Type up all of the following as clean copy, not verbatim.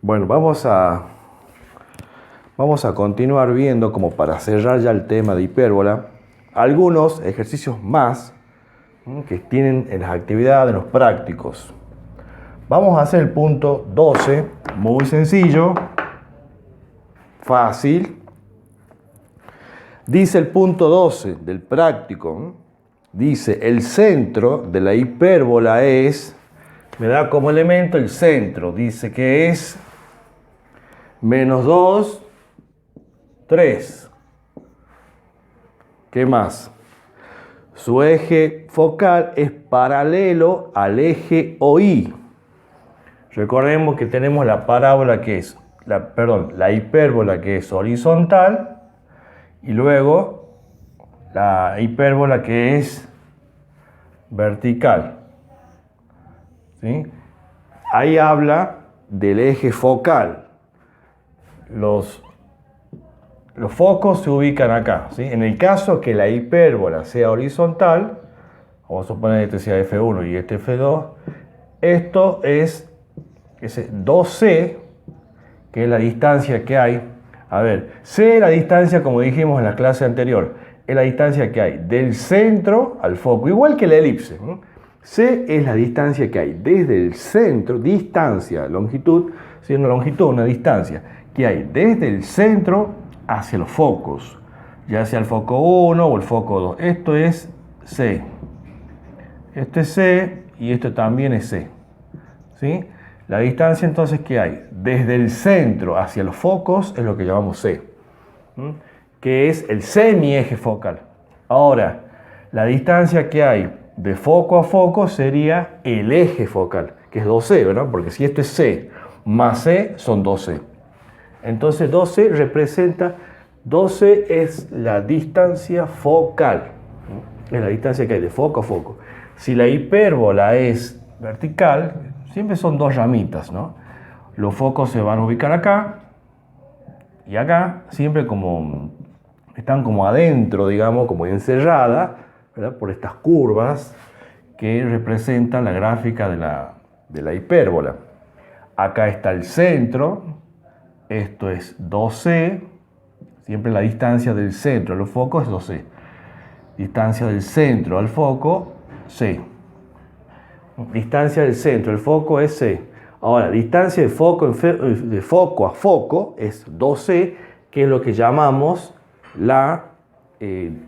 Bueno, vamos a continuar viendo, como para cerrar ya el tema de hipérbola, algunos ejercicios más que tienen en las actividades, en los prácticos. Vamos a hacer el punto 12, muy sencillo, fácil. Dice el punto 12 del práctico, dice el centro de la hipérbola es, me da como elemento el centro, dice que es menos 2, 3. ¿Qué más? Su eje focal es paralelo al eje OI. Recordemos que tenemos la parábola que es, la hipérbola que es horizontal y luego la hipérbola que es vertical. ¿Sí? Ahí habla del eje focal. Los focos se ubican acá, ¿sí? En el caso que la hipérbola sea horizontal, vamos a suponer que este sea F1 y este F2, esto es ese 2C, que es la distancia que hay. A ver, C es la distancia, como dijimos en la clase anterior, es la distancia que hay del centro al foco, igual que la elipse, ¿no? C es la distancia que hay desde el centro, distancia, longitud, siendo longitud una distancia, que hay desde el centro hacia los focos, ya sea el foco 1 o el foco 2. Esto es C. Esto es C y esto también es C. ¿Sí? La distancia entonces que hay desde el centro hacia los focos es lo que llamamos C, que es el semieje focal. Ahora, la distancia que hay de foco a foco sería el eje focal, que es 2C, ¿verdad? Porque si esto es C más C son 2C. Entonces 12 representa, 12 es la distancia focal, es la distancia que hay de foco a foco. Si la hipérbola es vertical, siempre son dos ramitas, ¿no? Los focos se van a ubicar acá y acá, siempre como están como adentro, digamos, como encerrada, ¿verdad? Por estas curvas que representan la gráfica de la hipérbola. Acá está el centro, esto es 2C, siempre la distancia del centro a los focos es 2C. Distancia del centro al foco, C. Distancia del centro al foco es C. Ahora, distancia de foco a foco es 2C, que es lo que llamamos el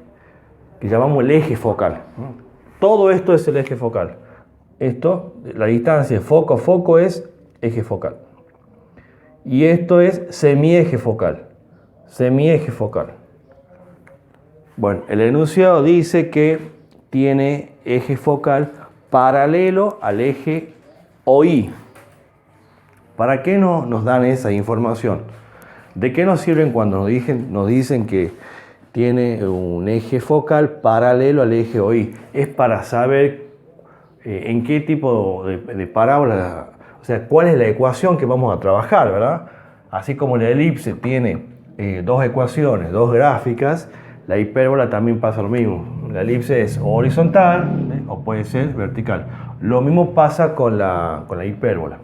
eje focal. Todo esto es el eje focal. Esto, la distancia de foco a foco es eje focal. Y esto es semieje focal. Semieje focal. Bueno, el enunciado dice que tiene eje focal paralelo al eje OI. ¿Para qué nos dan esa información? ¿De qué nos sirven cuando nos dicen que tiene un eje focal paralelo al eje OI? Es para saber en qué tipo de parábola, o sea, cuál es la ecuación que vamos a trabajar, ¿verdad? Así como la elipse tiene dos ecuaciones, dos gráficas, la hipérbola también pasa lo mismo. La elipse es horizontal o puede ser vertical. Lo mismo pasa con la hipérbola.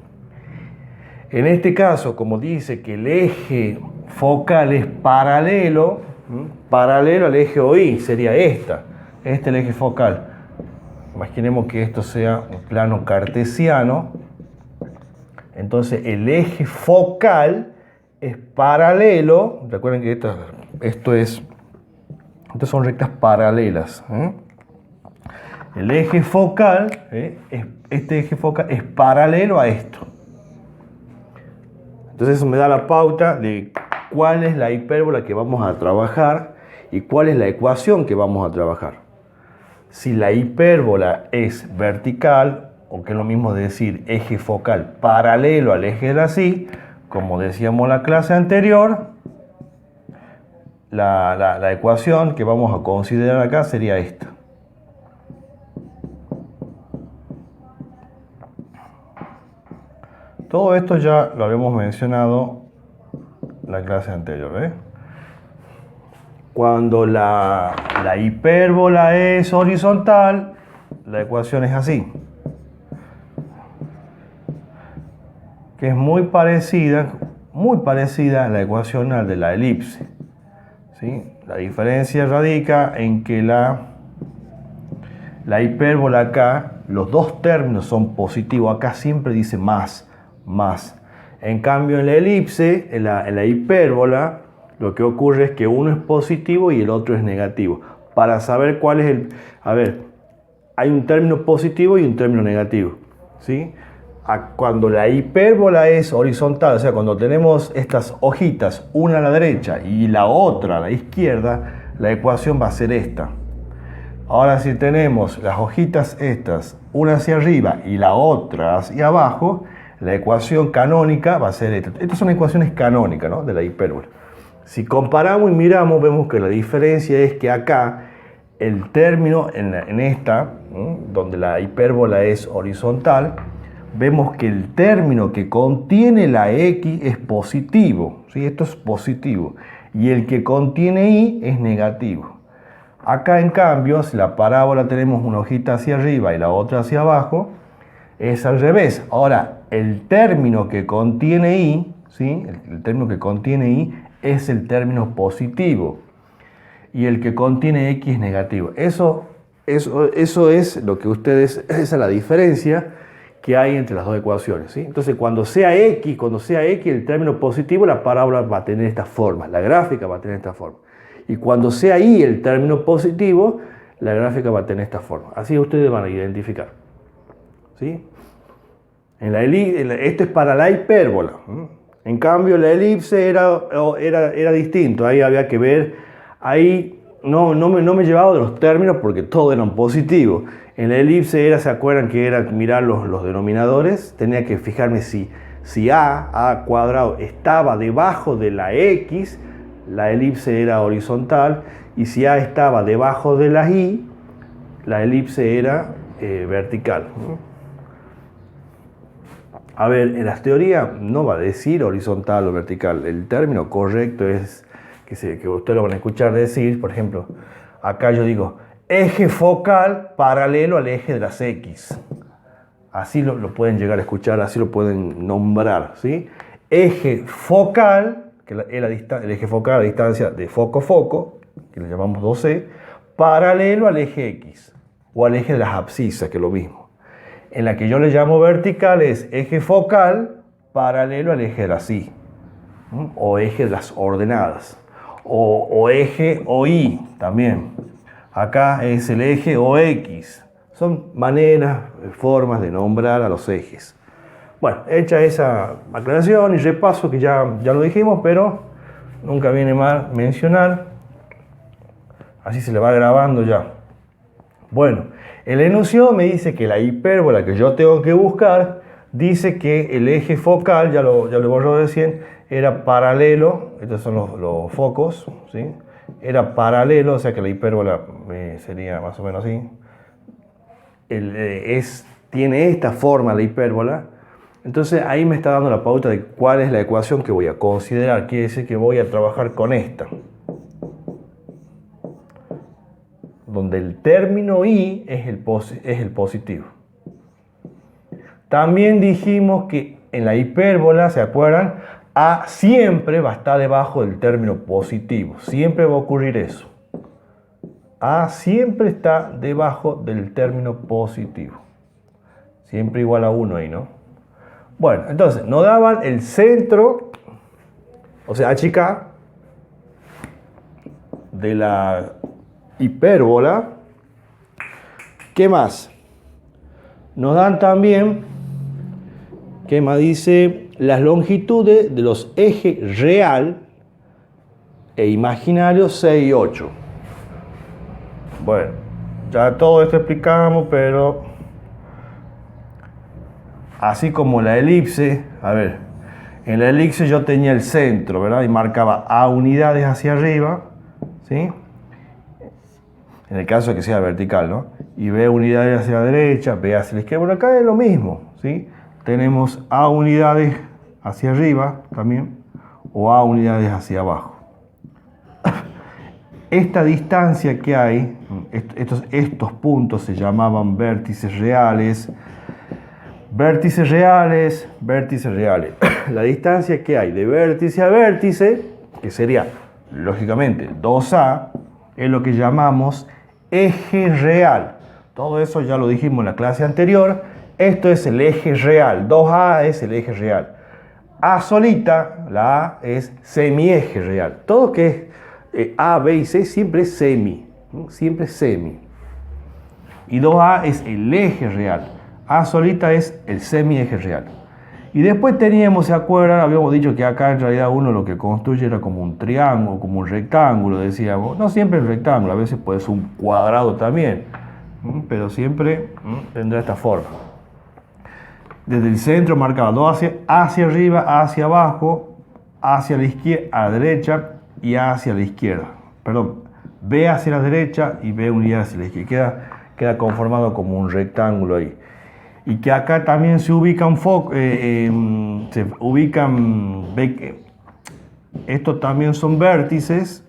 En este caso, como dice que el eje focal es paralelo al eje OI, sería este es el eje focal. Imaginemos que esto sea un plano cartesiano. Entonces el eje focal es paralelo. Recuerden que estas son rectas paralelas. El eje focal, este eje focal es paralelo a esto. Entonces eso me da la pauta de cuál es la hipérbola que vamos a trabajar y cuál es la ecuación que vamos a trabajar. Si la hipérbola es vertical, o que es lo mismo de decir eje focal paralelo al eje de la sí, como decíamos en la clase anterior, la ecuación que vamos a considerar acá sería esta. Todo esto ya lo habíamos mencionado en la clase anterior, Cuando la hipérbola es horizontal, la ecuación es así. que es muy parecida a la ecuacional de la elipse. ¿Sí? La diferencia radica en que la hipérbola acá, los dos términos son positivos, acá siempre dice más. En cambio en la elipse, en la hipérbola, lo que ocurre es que uno es positivo y el otro es negativo. Para saber cuál es el... A ver, hay un término positivo y un término negativo, ¿sí? Cuando la hipérbola es horizontal, o sea, cuando tenemos estas hojitas, una a la derecha y la otra a la izquierda, la ecuación va a ser esta. Ahora, si tenemos las hojitas estas, una hacia arriba y la otra hacia abajo, la ecuación canónica va a ser esta. Estas son ecuaciones canónicas, ¿no?, de la hipérbola. Si comparamos y miramos, vemos que la diferencia es que acá el término en esta, donde la hipérbola es horizontal, vemos que el término que contiene la x es positivo, ¿sí? Esto es positivo, y el que contiene y es negativo. Acá, en cambio, si la parábola tenemos una hojita hacia arriba y la otra hacia abajo, es al revés. Ahora, el término que contiene y, ¿sí?, el término que contiene y es el término positivo, y el que contiene x es negativo. Eso es lo que ustedes, esa es la diferencia que hay entre las dos ecuaciones, ¿sí? Entonces, cuando sea x, el término positivo, la parábola va a tener esta forma, la gráfica va a tener esta forma. Y cuando sea y el término positivo, la gráfica va a tener esta forma. Así ustedes van a identificar, ¿sí? Esto es para la hipérbola. En cambio, la elipse era distinto. Ahí había que ver. Ahí no me llevaba de los términos porque todos eran positivos. En la elipse ¿se acuerdan que era mirar los denominadores? Tenía que fijarme si a cuadrado estaba debajo de la x, la elipse era horizontal, y si a estaba debajo de la y, la elipse era vertical. A ver, en las teorías no va a decir horizontal o vertical. El término correcto es que ustedes lo van a escuchar decir, por ejemplo, acá yo digo eje focal paralelo al eje de las x. Así lo pueden llegar a escuchar, así lo pueden nombrar, ¿sí? Eje focal, que el eje focal a la distancia de foco, que le llamamos 2c, paralelo al eje x, o al eje de las abscisas, que es lo mismo. En la que yo le llamo vertical es eje focal paralelo al eje de las y, o eje de las ordenadas, o eje OY también. Acá es el eje OX. Son maneras, formas de nombrar a los ejes. Bueno, hecha esa aclaración y repaso, que ya lo dijimos, pero nunca viene mal mencionar. Así se le va grabando ya. Bueno, el enunciado me dice que la hipérbola que yo tengo que buscar dice que el eje focal, ya lo borró recién, era paralelo. Estos son los focos, ¿sí? Era paralelo, o sea que la hipérbola sería más o menos así. Tiene esta forma la hipérbola. Entonces ahí me está dando la pauta de cuál es la ecuación que voy a considerar. Quiere decir que voy a trabajar con esta, donde el término y es el positivo. También dijimos que en la hipérbola, ¿se acuerdan? A siempre va a estar debajo del término positivo. Siempre va a ocurrir eso. A siempre está debajo del término positivo. Siempre igual a 1 ahí, ¿no? Bueno, entonces nos daban el centro, o sea, HK, de la hipérbola. ¿Qué más? Nos dan también, ¿qué más dice? Las longitudes de los ejes real e imaginario 6 y 8. Bueno, ya todo esto explicamos, pero así como la elipse, a ver, en la elipse yo tenía el centro, ¿verdad? Y marcaba A unidades hacia arriba, ¿sí? En el caso de que sea vertical, ¿no? Y B unidades hacia la derecha, B hacia la izquierda. Bueno, acá es lo mismo, ¿sí? Tenemos A unidades hacia arriba también, o A unidades hacia abajo. Esta distancia que hay, estos puntos se llamaban vértices reales. Vértices reales, vértices reales. La distancia que hay de vértice a vértice, que sería, lógicamente, 2A, es lo que llamamos eje real. Todo eso ya lo dijimos en la clase anterior. Esto es el eje real. 2A es el eje real. A solita, la A es semieje real. Todo que es A, B y C siempre es semi. Siempre es semi. Y 2A es el eje real. A solita es el semieje real. Y después teníamos, ¿se acuerdan? Habíamos dicho que acá en realidad uno lo que construye era como un triángulo, como un rectángulo, decíamos. No siempre el rectángulo, a veces puede ser un cuadrado también. Pero siempre tendrá esta forma. Desde el centro marcaba 2 hacia arriba, hacia abajo, hacia la izquierda, a la derecha y hacia la izquierda. Perdón, B hacia la derecha y B unida hacia la izquierda. Queda conformado como un rectángulo ahí. Y que acá también se ubica un foco, se ubican, estos también son vértices,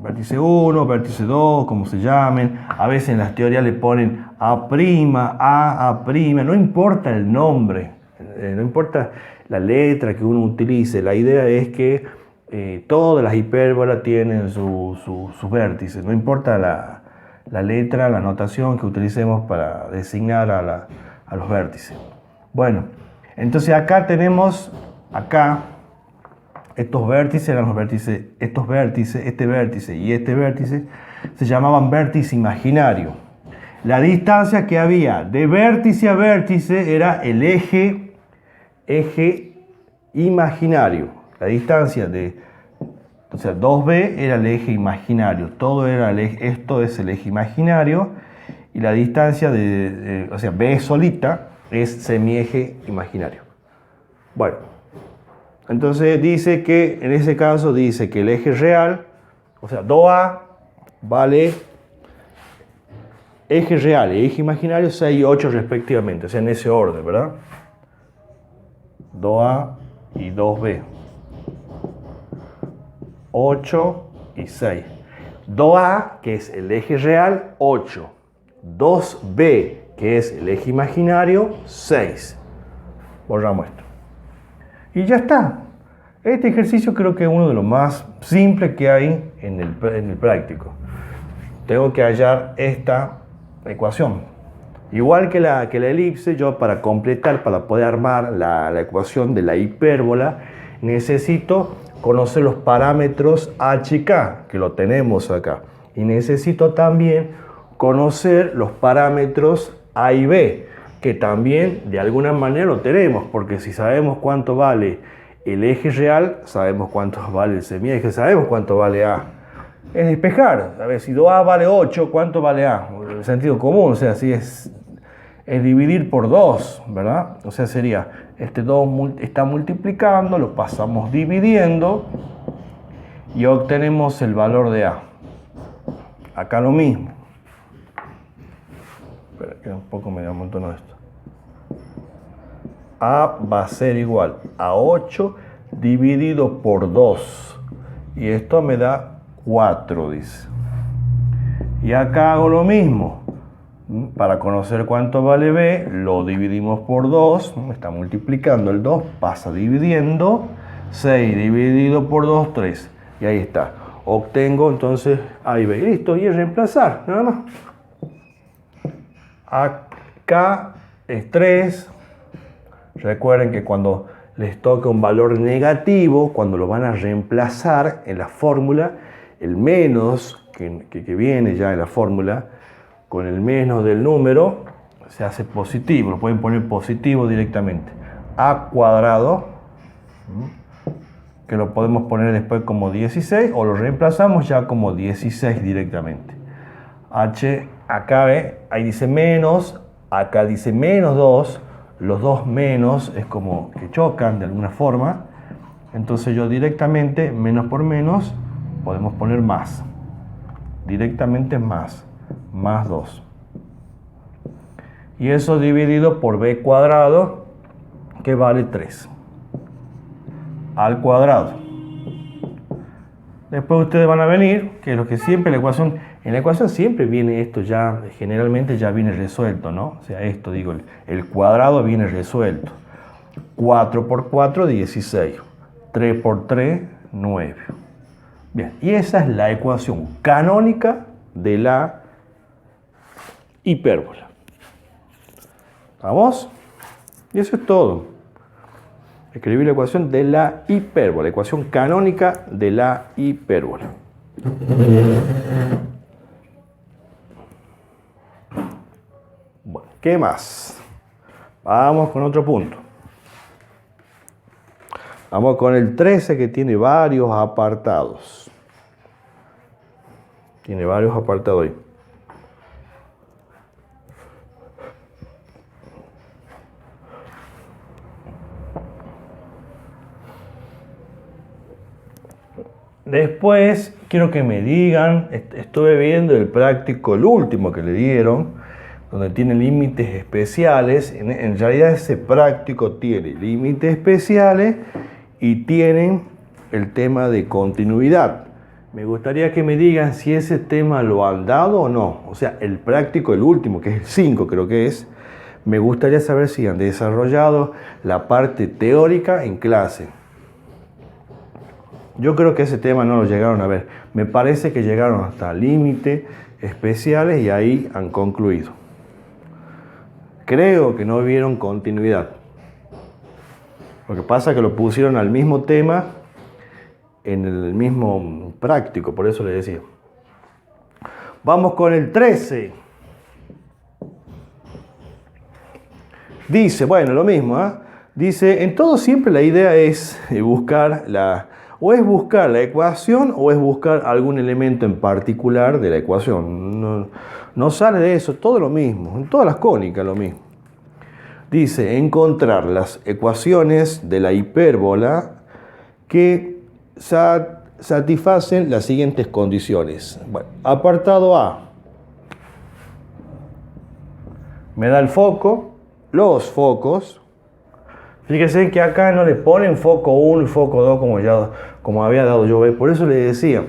vértice 1, vértice 2, como se llamen. A veces en las teorías le ponen A', no importa el nombre, no importa la letra que uno utilice, la idea es que todas las hipérbolas tienen sus vértices, no importa la letra, la notación que utilicemos para designar a los vértices. Bueno, entonces acá tenemos, estos vértices eran los vértices, estos vértices, este vértice y este vértice se llamaban vértice imaginario. La distancia que había de vértice a vértice era el eje imaginario. La distancia o sea, 2B era el eje imaginario, todo era esto es el eje imaginario. Y la distancia o sea, B solita es semieje imaginario. Bueno, entonces dice que, en ese caso, dice que el eje real, o sea, 2A vale eje real y eje imaginario 6 y 8 respectivamente, o sea, en ese orden, ¿verdad? 2A y 2B. 8 y 6. 2A, que es el eje real, 8. 2B, que es el eje imaginario, 6. Borramos esto. Y ya está. Este ejercicio creo que es uno de los más simples que hay en el práctico. Tengo que hallar esta ecuación. Igual que la elipse, yo para completar, para poder armar la ecuación de la hipérbola, necesito conocer los parámetros h y k, que lo tenemos acá. Y necesito también conocer los parámetros A y B, que también de alguna manera lo tenemos, porque si sabemos cuánto vale el eje real, sabemos cuánto vale el semieje, sabemos cuánto vale A. Es despejar, a ver, si 2A vale 8, ¿cuánto vale A? El sentido común, o sea, si es dividir por 2, ¿verdad? O sea, sería, este 2 está multiplicando, lo pasamos dividiendo y obtenemos el valor de A. Acá lo mismo. Espera, que un poco me amontono esto. A va a ser igual a 8 dividido por 2. Y esto me da 4, dice. Y acá hago lo mismo. Para conocer cuánto vale B, lo dividimos por 2. Está multiplicando el 2, pasa dividiendo. 6 dividido por 2, 3. Y ahí está. Obtengo entonces A y B. Listo, y es reemplazar, nada más. Acá es 3. Recuerden que cuando les toca un valor negativo, cuando lo van a reemplazar en la fórmula, el menos que viene ya en la fórmula, con el menos del número, se hace positivo. Lo pueden poner positivo directamente. A cuadrado, que lo podemos poner después como 16, o lo reemplazamos ya como 16 directamente. H, acá ahí dice menos, acá dice menos 2, los dos menos es como que chocan de alguna forma, entonces yo directamente, menos por menos, podemos poner más, directamente más 2. Y eso dividido por b cuadrado, que vale 3, al cuadrado. Después ustedes van a venir, que es lo que siempre la ecuación En la ecuación siempre viene esto ya, generalmente ya viene resuelto, ¿no? O sea, esto, digo, el cuadrado viene resuelto. 4 por 4, 16. 3 por 3, 9. Bien, y esa es la ecuación canónica de la hipérbola. ¿Vamos? Y eso es todo. Escribir la ecuación de la hipérbola, ecuación canónica de la hipérbola. Bueno, ¿qué más? Vamos con otro punto. Vamos con el 13, que tiene varios apartados. Tiene varios apartados ahí. Después quiero que me digan, estuve viendo el práctico, el último que le dieron, donde tiene límites especiales. En realidad ese práctico tiene límites especiales y tienen el tema de continuidad. Me gustaría que me digan si ese tema lo han dado o no. O sea, el práctico, el último, que es el 5 creo que es, me gustaría saber si han desarrollado la parte teórica en clase. Yo creo que ese tema no lo llegaron a ver. Me parece que llegaron hasta límites especiales y ahí han concluido. Creo que no vieron continuidad. Lo que pasa es que lo pusieron al mismo tema en el mismo práctico, por eso le decía. Vamos con el 13. Dice, bueno, lo mismo, ¿eh? Dice, en todo siempre la idea es buscar la ecuación o es buscar algún elemento en particular de la ecuación. No sale de eso, todo lo mismo, en todas las cónicas lo mismo. Dice, encontrar las ecuaciones de la hipérbola que satisfacen las siguientes condiciones. Bueno, apartado A. Me da el foco, los focos. Fíjense que acá no le ponen foco 1 y foco 2 como había dado yo. Por eso le decía,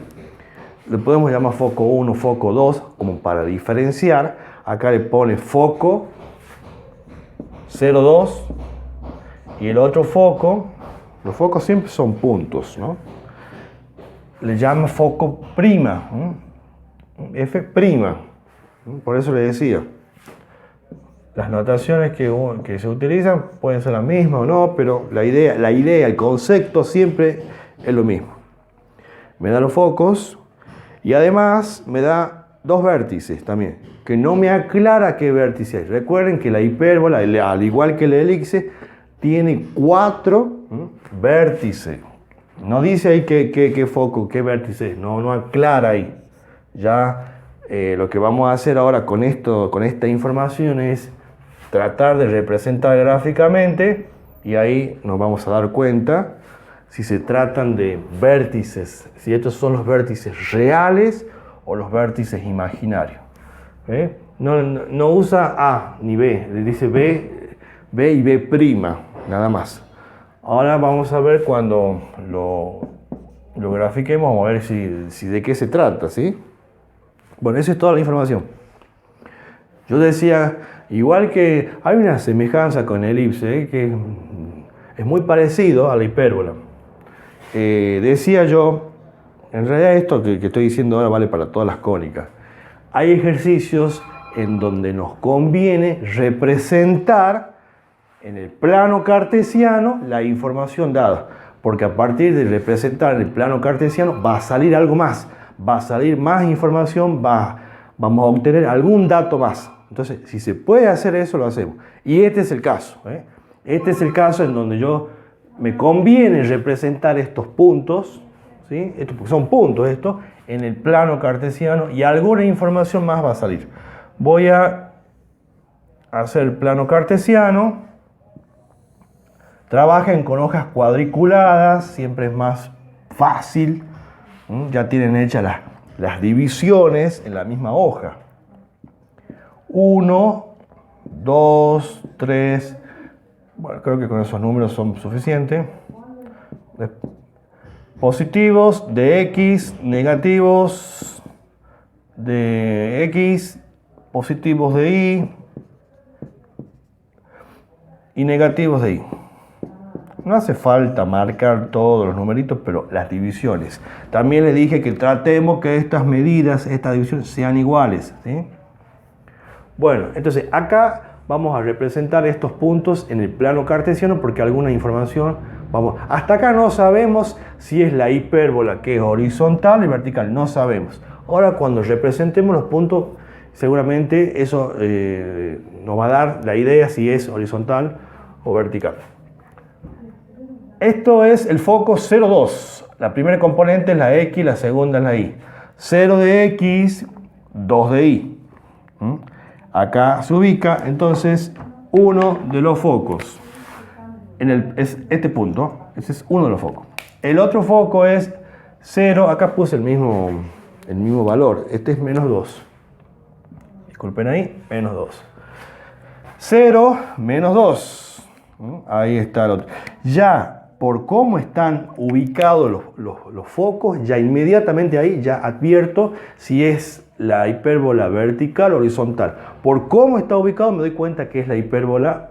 le podemos llamar foco 1, foco 2, como para diferenciar. Acá le pone foco 0,2 y el otro foco, los focos siempre son puntos, ¿no? Le llama foco prima, F prima. Por eso le decía, las notaciones que se utilizan pueden ser las mismas o no, pero la idea, el concepto siempre es lo mismo. Me da los focos y además me da dos vértices también, que no me aclara qué vértice hay. Recuerden que la hipérbola, al igual que la elipse, tiene 4 vértices. No dice ahí qué foco, qué vértice, no aclara ahí. Ya lo que vamos a hacer ahora con esta información es tratar de representar gráficamente y ahí nos vamos a dar cuenta si se tratan de vértices, si estos son los vértices reales o los vértices imaginarios. No usa A ni B, le dice B y B', nada más. Ahora vamos a ver cuando lo grafiquemos, vamos a ver si de qué se trata, ¿sí? Bueno, esa es toda la información. Yo decía, igual que hay una semejanza con el elipse, que es muy parecido a la hipérbola. Decía yo, en realidad esto que estoy diciendo ahora vale para todas las cónicas. Hay ejercicios en donde nos conviene representar en el plano cartesiano la información dada, porque a partir de representar en el plano cartesiano va a salir algo más, va a salir más información, vamos a obtener algún dato más. Entonces, si se puede hacer eso, lo hacemos. Y este es el caso, Este es el caso en donde me conviene representar estos puntos, ¿sí? Porque son puntos estos, en el plano cartesiano y alguna información más va a salir. Voy a hacer el plano cartesiano. Trabajen con hojas cuadriculadas, siempre es más fácil. Ya tienen hechas las divisiones en la misma hoja. 1, 2, 3. Bueno, creo que con esos números son suficientes. Positivos de X, negativos de X, positivos de y negativos de Y. No hace falta marcar todos los numeritos, pero las divisiones. También les dije que tratemos que estas medidas, estas divisiones, sean iguales, ¿sí? Bueno, entonces acá vamos a representar estos puntos en el plano cartesiano porque alguna información, hasta acá no sabemos si es la hipérbola que es horizontal y vertical, no sabemos. Ahora cuando representemos los puntos, seguramente eso nos va a dar la idea si es horizontal o vertical. Esto es el foco 0, 2. La primera componente es la X, la segunda es la Y. 0 de X, 2 de Y. Acá se ubica entonces uno de los focos. Es este punto, ese es uno de los focos. El otro foco es 0, acá puse el mismo valor, este es menos 2. Disculpen ahí, menos 2. 0, menos 2. Ahí está el otro. Ya por cómo están ubicados los focos, ya inmediatamente ahí ya advierto si es la hipérbola vertical o horizontal. Por cómo está ubicado me doy cuenta que es la hipérbola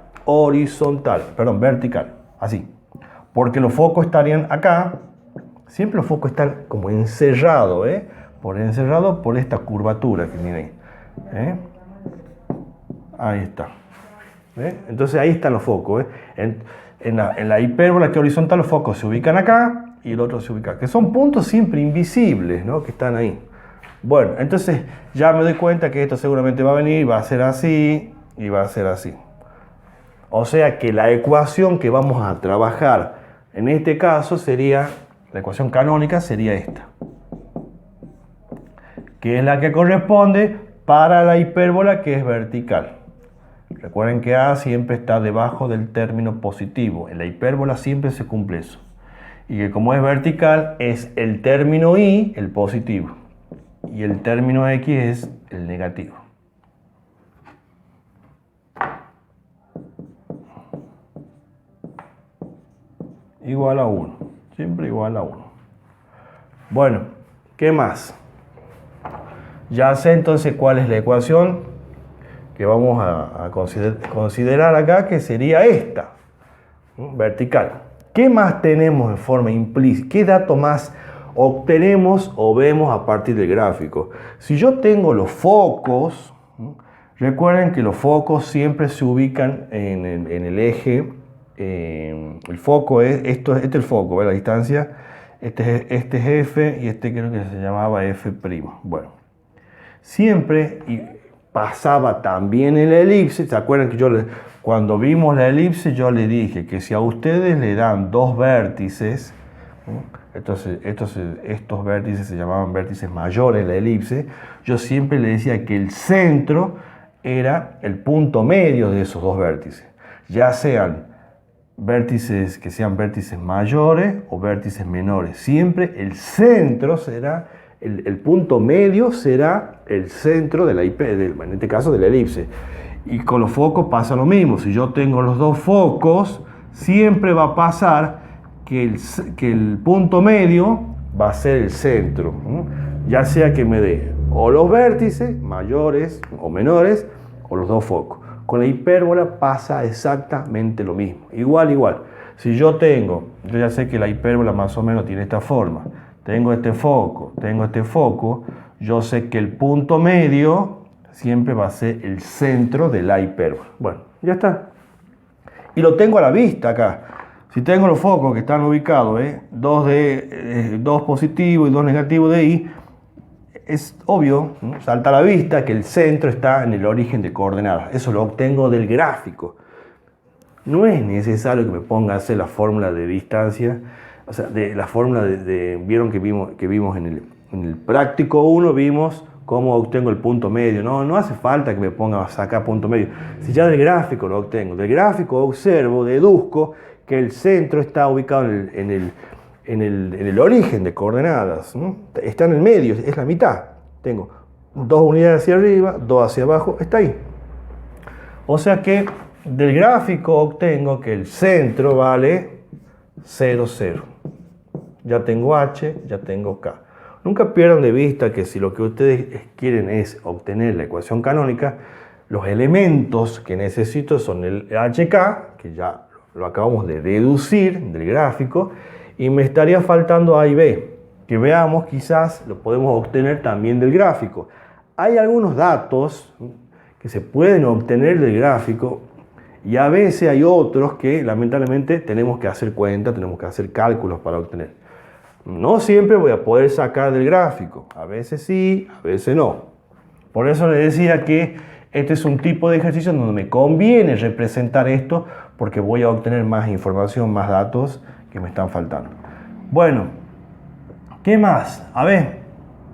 vertical, así. Porque los focos estarían acá, siempre los focos están como encerrados, encerrado por esta curvatura que miren ahí. Ahí está. Entonces ahí están los focos. En la hipérbola que horizontal los focos se ubican acá y el otro se ubica acá, que son puntos siempre invisibles, ¿no? Que están ahí. Bueno, entonces ya me doy cuenta que esto seguramente va a venir, va a ser así y va a ser así. O sea que la ecuación que vamos a trabajar en este caso sería, la ecuación canónica sería esta, que es la que corresponde para la hipérbola que es vertical. Recuerden que A siempre está debajo del término positivo. En la hipérbola siempre se cumple eso. Y que como es vertical, es el término Y el positivo. Y el término X es el negativo. Igual a 1. Siempre igual a 1. Bueno, ¿qué más? Ya sé entonces cuál es la ecuación que vamos a considerar acá, que sería esta, vertical. ¿Qué más tenemos en forma implícita? ¿Qué dato más obtenemos o vemos a partir del gráfico? Si yo tengo los focos, recuerden que los focos siempre se ubican en el eje. El foco es, este es el foco, ¿ve? La distancia, este es F y este creo que se llamaba F'. Bueno, siempre pasaba también en la elipse. ¿Se acuerdan que cuando vimos la elipse yo le dije que si a ustedes le dan dos vértices, entonces estos vértices se llamaban vértices mayores en la elipse, yo siempre le decía que el centro era el punto medio de esos dos vértices, ya sean vértices que sean vértices mayores o vértices menores. Siempre el centro será, el punto medio será el centro de en este caso de la elipse. Y con los focos pasa lo mismo. Si yo tengo los dos focos, siempre va a pasar que el punto medio va a ser el centro. Ya sea que me dé o los vértices mayores o menores o los dos focos. Con la hipérbola pasa exactamente lo mismo. Igual. Si yo ya sé que la hipérbola más o menos tiene esta forma. Tengo este foco, yo sé que el punto medio siempre va a ser el centro de la hipérbola. Bueno, ya está. Y lo tengo a la vista acá. Si tengo los focos que están ubicados, dos positivos y dos negativos de Y, es obvio, ¿no? Salta a la vista que el centro está en el origen de coordenadas. Eso lo obtengo del gráfico. No es necesario que me ponga a hacer la fórmula de distancia, o sea, la fórmula vieron que vimos en el práctico 1, vimos cómo obtengo el punto medio. No hace falta que me ponga a sacar punto medio. Si ya del gráfico lo obtengo, del gráfico observo, deduzco que el centro está ubicado en el origen de coordenadas, ¿no? Está en el medio, es la mitad. Tengo 2 unidades hacia arriba, 2 hacia abajo, está ahí. O sea que del gráfico obtengo que el centro vale 0, 0. Ya tengo H, ya tengo K. Nunca pierdan de vista que si lo que ustedes quieren es obtener la ecuación canónica, los elementos que necesito son el HK, que ya lo acabamos de deducir del gráfico, y me estaría faltando A y B, que veamos, quizás lo podemos obtener también del gráfico. Hay algunos datos que se pueden obtener del gráfico y a veces hay otros que lamentablemente tenemos que hacer cuenta, tenemos que hacer cálculos para obtener. No siempre voy a poder sacar del gráfico, a veces sí, a veces no. Por eso les decía que este es un tipo de ejercicio donde me conviene representar esto porque voy a obtener más información, más datos que me están faltando. Bueno, ¿qué más? A ver,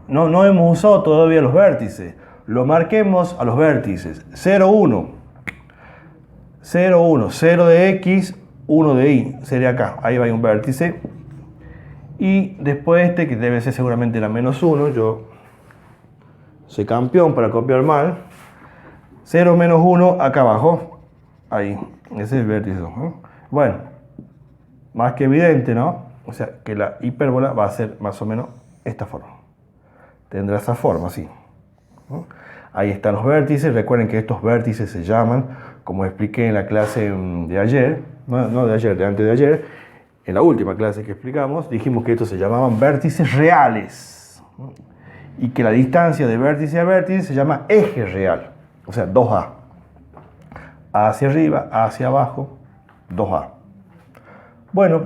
no hemos usado todavía los vértices. Lo marquemos a los vértices. 0, 1. 0, 1. 0 de X, 1 de Y. Sería acá. Ahí va un vértice. Y después este, que debe ser seguramente la menos 1. Yo soy campeón para copiar mal. 0 menos 1 acá abajo. Ahí. Ese es el vértice. Bueno, más que evidente, ¿no? O sea, que la hipérbola va a ser más o menos esta forma. Tendrá esa forma, así. Ahí están los vértices. Recuerden que estos vértices se llaman, como expliqué en la clase de ayer, no de ayer, de antes de ayer, en la última clase que explicamos, dijimos que estos se llamaban vértices reales. Y que la distancia de vértice a vértice se llama eje real. O sea, 2A. A hacia arriba, A hacia abajo, 2A. Bueno,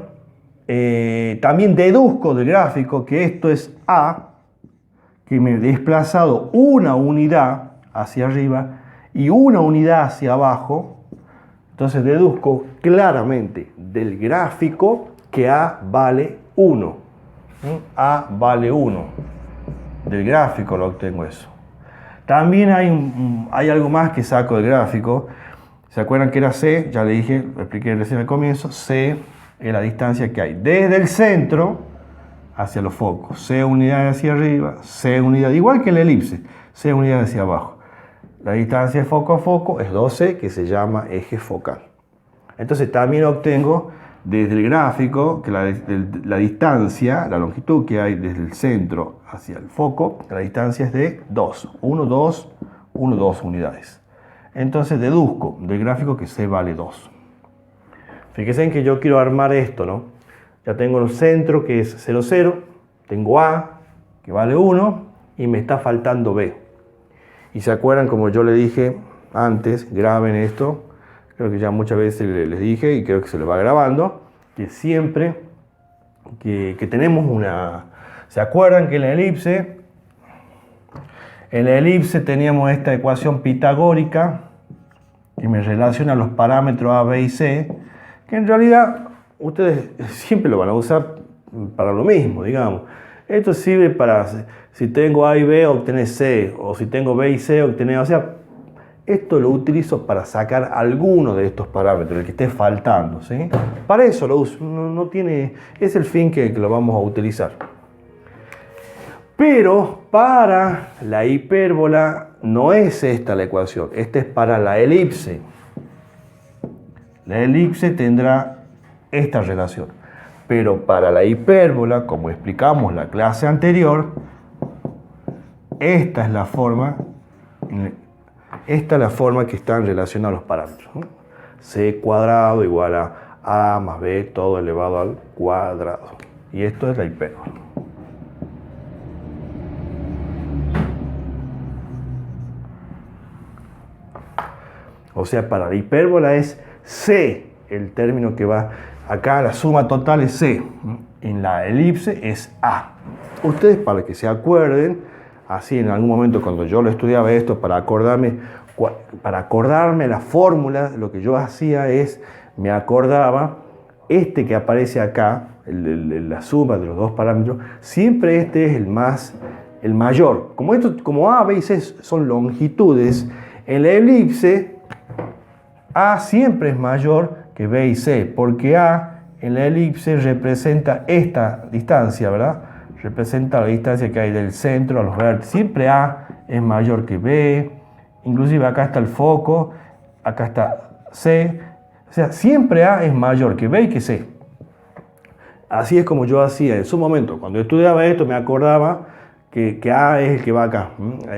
también deduzco del gráfico que esto es A, que me he desplazado una unidad hacia arriba y una unidad hacia abajo. Entonces deduzco claramente del gráfico que A vale 1. A vale 1. Del gráfico lo obtengo eso. También hay algo más que saco del gráfico. ¿Se acuerdan que era C? Ya le dije, lo expliqué recién al comienzo. C es la distancia que hay desde el centro hacia los focos. C unidades hacia arriba, C unidad, igual que la elipse, C unidades hacia abajo. La distancia de foco a foco es 12, que se llama eje focal. Entonces también obtengo desde el gráfico que la distancia, la longitud que hay desde el centro hacia el foco, la distancia es de 2, 1, 2, 1, 2 unidades. Entonces deduzco del gráfico que C vale 2. Fíjense en que yo quiero armar esto, ¿no? Ya tengo el centro que es 0, 0, tengo A que vale 1 y me está faltando B. Y se acuerdan, como yo le dije antes, graben esto, creo que ya muchas veces les dije y creo que se lo va grabando, que siempre que tenemos una... ¿Se acuerdan que en la elipse teníamos esta ecuación pitagórica que me relaciona los parámetros A, B y C, que en realidad ustedes siempre lo van a usar para lo mismo, digamos. Esto sirve para, si tengo A y B, obtener C, o si tengo B y C, obtener A. O sea, esto lo utilizo para sacar alguno de estos parámetros, el que esté faltando, ¿sí? Para eso lo uso, no tiene, es el fin que lo vamos a utilizar. Pero para la hipérbola no es esta la ecuación, esta es para la elipse. La elipse tendrá esta relación. Pero para la hipérbola, como explicamos en la clase anterior, esta es la forma que están relacionados los parámetros, ¿no? C cuadrado igual a más B todo elevado al cuadrado. Y esto es la hipérbola. O sea, para la hipérbola es C el término que va acá, la suma total es C. En la elipse es A. Ustedes, para que se acuerden, así en algún momento cuando yo lo estudiaba esto, para acordarme la fórmula, lo que yo hacía es, me acordaba, este que aparece acá, la suma de los dos parámetros, siempre este es el mayor. Como A, B y C son longitudes, en la elipse A siempre es mayor que B y C, porque A en la elipse representa esta distancia, ¿verdad? Representa la distancia que hay del centro a los vértices. Siempre A es mayor que B, inclusive acá está el foco, acá está C. O sea, siempre A es mayor que B y que C. Así es como yo hacía en su momento. Cuando estudiaba esto me acordaba que A es el que va acá.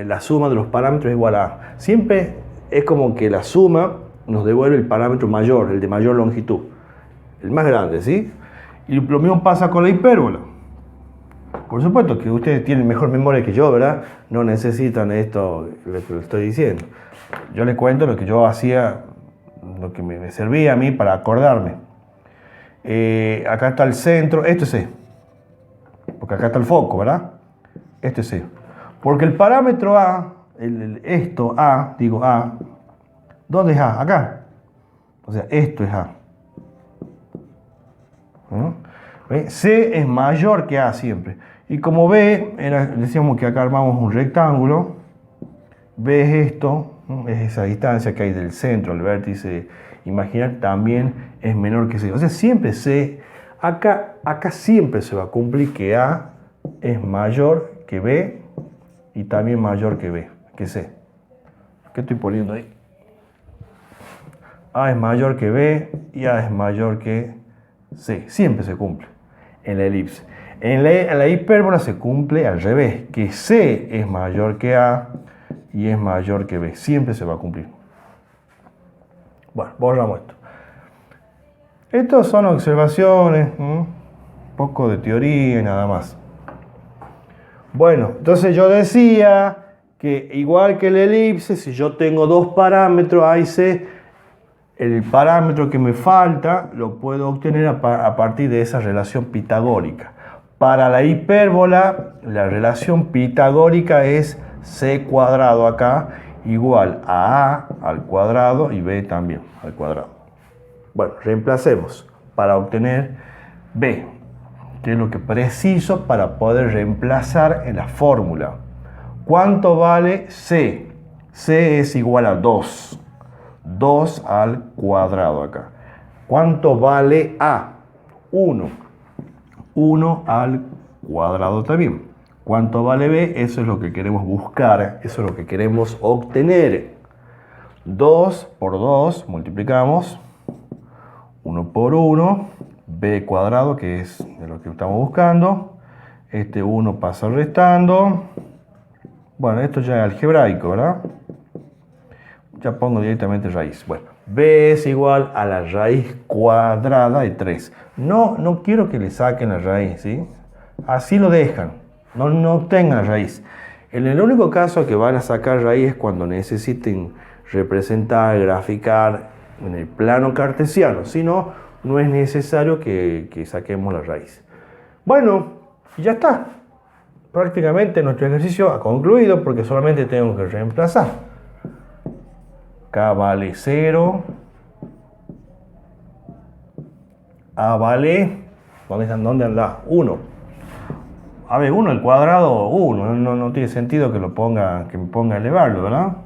La suma de los parámetros es igual a A. Siempre es como que la suma nos devuelve el parámetro mayor, el de mayor longitud. El más grande, ¿sí? Y lo mismo pasa con la hipérbola. Por supuesto que ustedes tienen mejor memoria que yo, ¿verdad? No necesitan esto, lo que les estoy diciendo. Yo les cuento lo que yo hacía, lo que me servía a mí para acordarme. Acá está el centro, esto es C. Porque acá está el foco, ¿verdad? Esto es C. Porque el parámetro A, esto A, digo A, ¿dónde es A? Acá. O sea, esto es A. ¿Ve? C es mayor que A siempre. Y como B, decíamos que acá armamos un rectángulo. B es esto, es esa distancia que hay del centro al vértice imaginar, también es menor que C. O sea, siempre C, acá siempre se va a cumplir que A es mayor que B y también mayor que C. ¿Qué estoy poniendo ahí? A es mayor que B y A es mayor que C. Siempre se cumple en la elipse. En la hipérbola se cumple al revés, que C es mayor que A y es mayor que B. Siempre se va a cumplir. Bueno, borramos esto. Estas son observaciones, un poco de teoría y nada más. Bueno, entonces yo decía que igual que la elipse, si yo tengo dos parámetros A y C, el parámetro que me falta lo puedo obtener a partir de esa relación pitagórica. Para la hipérbola, la relación pitagórica es C cuadrado acá igual a A al cuadrado y B también al cuadrado. Bueno, reemplacemos para obtener B, que es lo que preciso para poder reemplazar en la fórmula. ¿Cuánto vale C? C es igual a 2. 2 al cuadrado acá. ¿Cuánto vale A? 1. 1 al cuadrado también. ¿Cuánto vale B? Eso es lo que queremos buscar, eso es lo que queremos obtener. 2 por 2 multiplicamos, 1 por 1, B cuadrado, que es de lo que estamos buscando. Este 1 pasa restando. Bueno, esto ya es algebraico, ¿verdad? Ya pongo directamente raíz. Bueno, B es igual a la raíz cuadrada de 3. No quiero que le saquen la raíz, ¿sí? Así lo dejan. No tengan raíz. En el único caso que van a sacar raíz es cuando necesiten representar, graficar en el plano cartesiano. Si no, no es necesario que saquemos la raíz. Bueno, ya está. Prácticamente nuestro ejercicio ha concluido porque solamente tengo que reemplazar. K vale 0. A vale, ¿dónde anda? 1. A ver, 1 al cuadrado, 1. No tiene sentido que me ponga a elevarlo, ¿verdad?